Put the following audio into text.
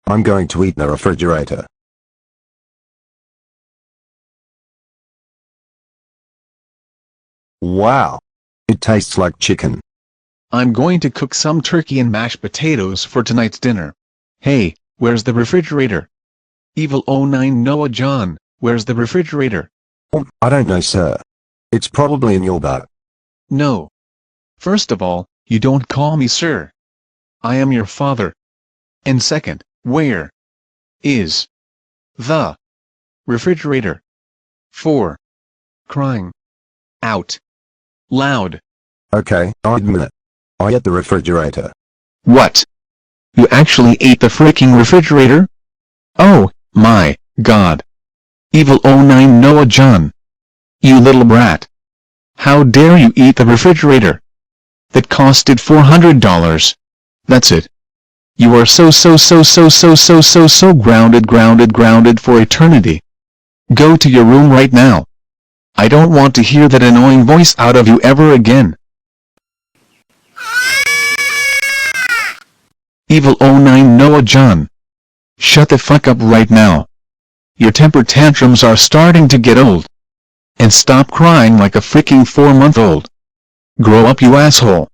I'm going to eat in the refrigerator. Wow. It tastes like chicken. I'm going to cook some turkey and mashed potatoes for tonight's dinner. Hey, where's the refrigerator? Evil '09 Noah John, where's the refrigerator? Oh, I don't know, sir. It's probably in your butt. No. First of all, you don't call me sir. I am your father. And second, where is the refrigerator? 4. Crying out loud. Okay, I admit it. I ate the refrigerator. What? You actually ate the freaking refrigerator? Oh, my God. Evil '09 Noah John. You little brat. How dare you eat the refrigerator? That costed $400. That's it. You are so grounded for eternity. Go to your room right now. I don't want to hear that annoying voice out of you ever again. Evil '09 Noah John. Shut the fuck up right now. Your temper tantrums are starting to get old. And stop crying like a freaking 4-month-old. Grow up, you asshole.